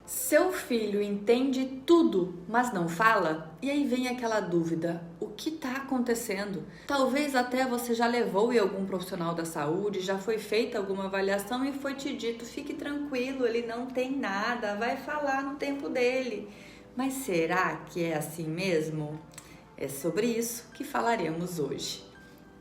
Seu filho entende tudo, mas não fala? E aí vem aquela dúvida: o que está acontecendo? Talvez até você já levou em algum profissional da saúde, já foi feita alguma avaliação e foi te dito: fique tranquilo, ele não tem nada, vai falar no tempo dele. Mas será que é assim mesmo? É sobre isso que falaremos hoje.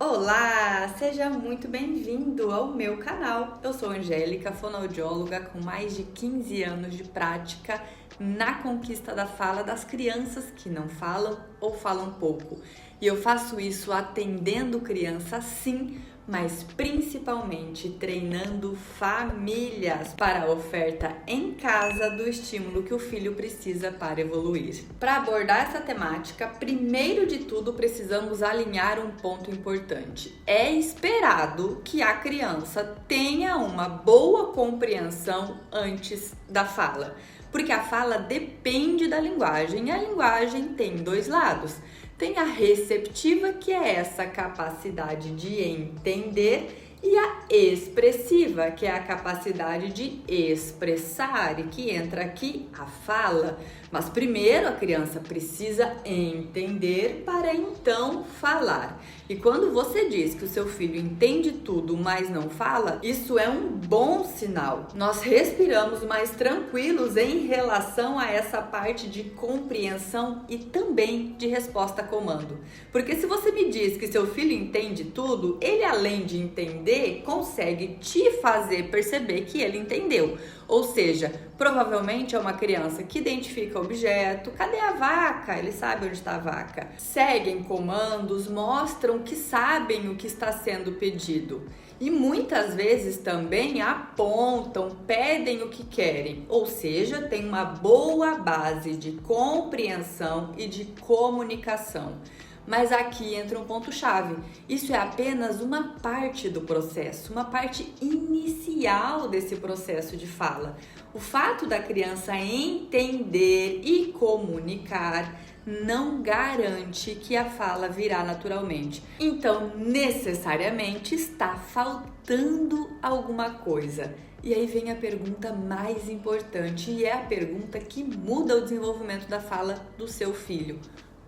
Olá, seja muito bem-vindo ao meu canal. Eu sou Angélica, fonoaudióloga com mais de 15 anos de prática na conquista da fala das crianças que não falam ou falam pouco. E eu faço isso atendendo crianças, sim, mas principalmente treinando famílias para a oferta em casa do estímulo que o filho precisa para evoluir. Para abordar essa temática, primeiro de tudo precisamos alinhar um ponto importante. É esperado que a criança tenha uma boa compreensão antes da fala, porque a fala depende da linguagem e a linguagem tem dois lados. Tem a receptiva, que é essa capacidade de entender, e a expressiva, que é a capacidade de expressar, e que entra aqui a fala. Mas primeiro a criança precisa entender para então falar. E quando você diz que o seu filho entende tudo, mas não fala, isso é um bom sinal. Nós respiramos mais tranquilos em relação a essa parte de compreensão e também de resposta a comando. Porque se você me diz que seu filho entende tudo, ele, além de entender, consegue te fazer perceber que ele entendeu. Ou seja, provavelmente é uma criança que identifica o objeto. Cadê a vaca? Ele sabe onde está a vaca. Seguem comandos, mostram que sabem o que está sendo pedido. E muitas vezes também apontam, pedem o que querem. Ou seja, tem uma boa base de compreensão e de comunicação. Mas aqui entra um ponto-chave. Isso é apenas uma parte do processo, uma parte inicial desse processo de fala. O fato da criança entender e comunicar não garante que a fala virá naturalmente. Então, necessariamente está faltando alguma coisa. E aí vem a pergunta mais importante, e é a pergunta que muda o desenvolvimento da fala do seu filho.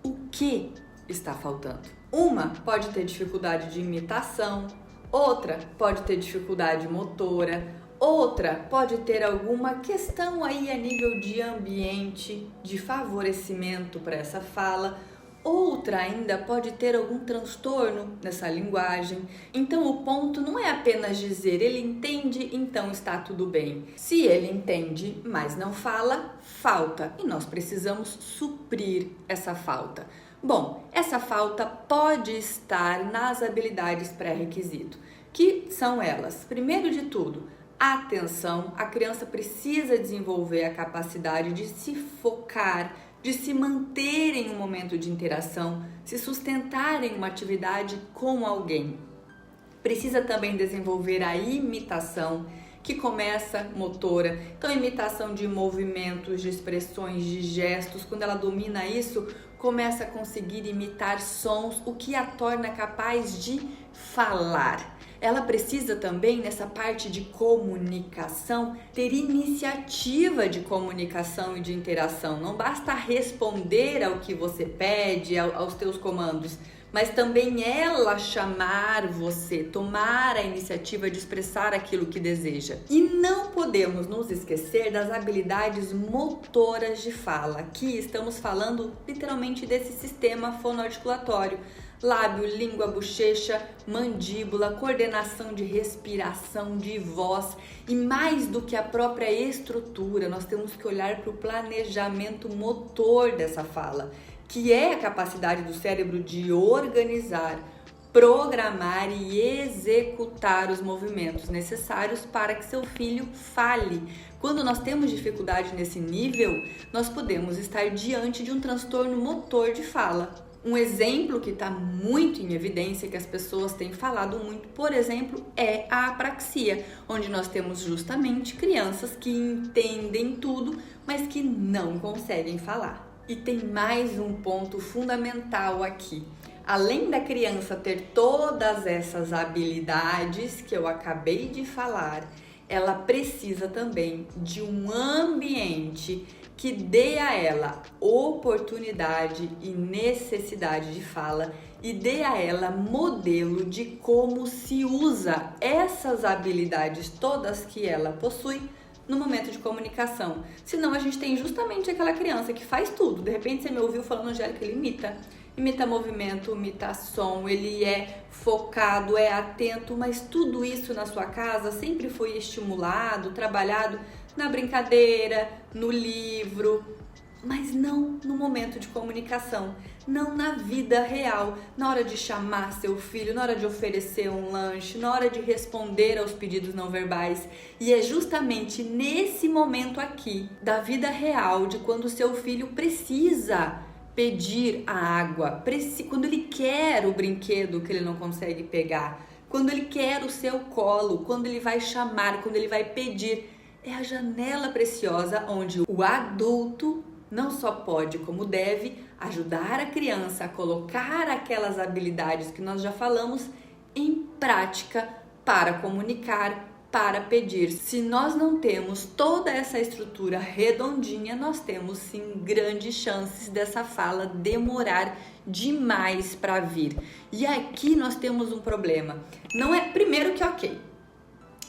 O que está faltando? Uma pode ter dificuldade de imitação, outra pode ter dificuldade motora, outra pode ter alguma questão aí a nível de ambiente, de favorecimento para essa fala, outra ainda pode ter algum transtorno nessa linguagem. Então o ponto não é apenas dizer ele entende, então está tudo bem. Se ele entende, mas não fala, falta, e nós precisamos suprir essa falta. Bom, essa falta pode estar nas habilidades pré-requisito, que são elas. Primeiro de tudo, atenção. A criança precisa desenvolver a capacidade de se focar, de se manter em um momento de interação, se sustentar em uma atividade com alguém. Precisa também desenvolver a imitação, que começa motora. Então, imitação de movimentos, de expressões, de gestos. Quando ela domina isso, começa a conseguir imitar sons, o que a torna capaz de falar. Ela precisa também, nessa parte de comunicação, ter iniciativa de comunicação e de interação. Não basta responder ao que você pede, aos teus comandos, mas também ela chamar você, tomar a iniciativa de expressar aquilo que deseja. E não podemos nos esquecer das habilidades motoras de fala, que estamos falando literalmente desse sistema fonoarticulatório. Lábio, língua, bochecha, mandíbula, coordenação de respiração, de voz, e mais do que a própria estrutura, nós temos que olhar para o planejamento motor dessa fala, que é a capacidade do cérebro de organizar, programar e executar os movimentos necessários para que seu filho fale. Quando nós temos dificuldade nesse nível, nós podemos estar diante de um transtorno motor de fala. Um exemplo que está muito em evidência, que as pessoas têm falado muito, por exemplo, é a apraxia, onde nós temos justamente crianças que entendem tudo, mas que não conseguem falar. E tem mais um ponto fundamental aqui. Além da criança ter todas essas habilidades que eu acabei de falar, ela precisa também de um ambiente que dê a ela oportunidade e necessidade de fala e dê a ela modelo de como se usa essas habilidades todas que ela possui no momento de comunicação. Senão a gente tem justamente aquela criança que faz tudo. De repente você me ouviu falando, Angélica, ele imita movimento, imita som, ele é focado, é atento, mas tudo isso na sua casa sempre foi estimulado, trabalhado na brincadeira, no livro, mas não no momento de comunicação, não na vida real, na hora de chamar seu filho, na hora de oferecer um lanche, na hora de responder aos pedidos não verbais. E é justamente nesse momento aqui da vida real, de quando seu filho precisa pedir a água, quando ele quer o brinquedo que ele não consegue pegar, quando ele quer o seu colo, quando ele vai chamar, quando ele vai pedir. É a janela preciosa onde o adulto não só pode, como deve, ajudar a criança a colocar aquelas habilidades que nós já falamos em prática para comunicar, para pedir. Se nós não temos toda essa estrutura redondinha, nós temos sim grandes chances dessa fala demorar demais para vir. E aqui nós temos um problema. Não é, primeiro que ok.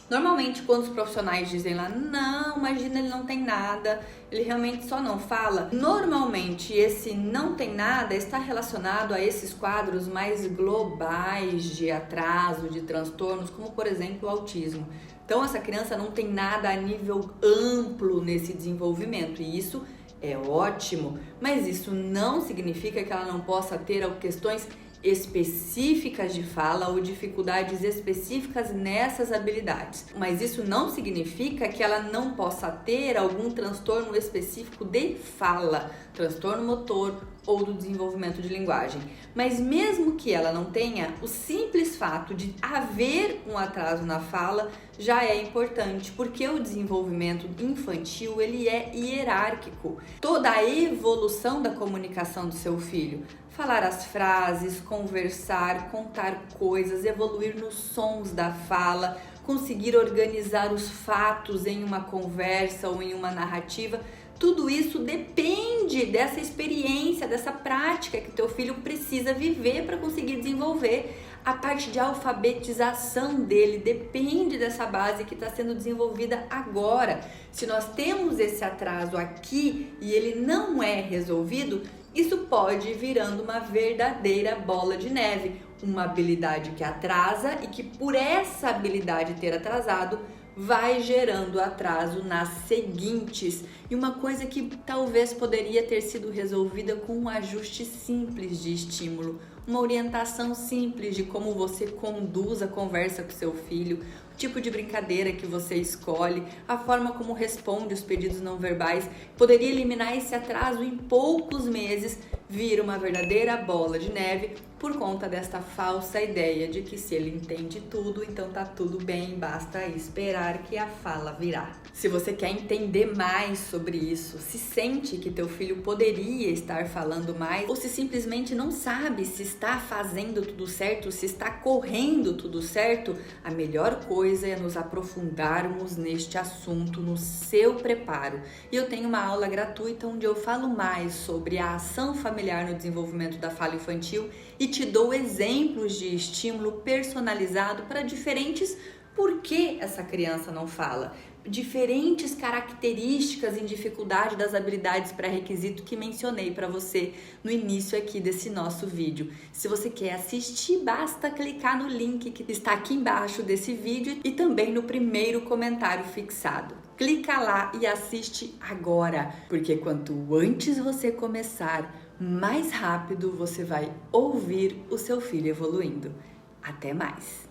Normalmente, quando os profissionais dizem lá, não, imagina, ele não tem nada, ele realmente só não fala. Normalmente, esse não tem nada está relacionado a esses quadros mais globais de atraso, de transtornos, como, por exemplo, o autismo. Então, essa criança não tem nada a nível amplo nesse desenvolvimento, e isso é ótimo, mas isso não significa que ela não possa ter questões específicas de fala ou dificuldades específicas nessas habilidades. Mas isso não significa que ela não possa ter algum transtorno específico de fala, transtorno motor ou do desenvolvimento de linguagem. Mas mesmo que ela não tenha, o simples fato de haver um atraso na fala já é importante, porque o desenvolvimento infantil, ele é hierárquico. Toda a evolução da comunicação do seu filho, falar as frases, conversar, contar coisas, evoluir nos sons da fala, conseguir organizar os fatos em uma conversa ou em uma narrativa, tudo isso depende dessa experiência, dessa prática que teu filho precisa viver para conseguir desenvolver. A parte de alfabetização dele depende dessa base que está sendo desenvolvida agora. Se nós temos esse atraso aqui e ele não é resolvido, isso pode ir virando uma verdadeira bola de neve, uma habilidade que atrasa e que por essa habilidade ter atrasado, vai gerando atraso nas seguintes. E uma coisa que talvez poderia ter sido resolvida com um ajuste simples de estímulo, uma orientação simples de como você conduz a conversa com seu filho, o tipo de brincadeira que você escolhe, a forma como responde os pedidos não verbais, poderia eliminar esse atraso em poucos meses, vira uma verdadeira bola de neve por conta desta falsa ideia de que se ele entende tudo, então tá tudo bem, basta esperar que a fala virá. Se você quer entender mais sobre isso, se sente que teu filho poderia estar falando mais ou se simplesmente não sabe se está fazendo tudo certo, se está correndo tudo certo, a melhor coisa é nos aprofundarmos neste assunto no seu preparo. E eu tenho uma aula gratuita onde eu falo mais sobre a ação familiar no desenvolvimento da fala infantil e te dou exemplos de estímulo personalizado para diferentes por que essa criança não fala, diferentes características e dificuldade das habilidades pré-requisito que mencionei para você no início aqui desse nosso vídeo. Se você quer assistir, basta clicar no link que está aqui embaixo desse vídeo e também no primeiro comentário fixado. Clica lá e assiste agora, porque quanto antes você começar, mais rápido você vai ouvir o seu filho evoluindo. Até mais!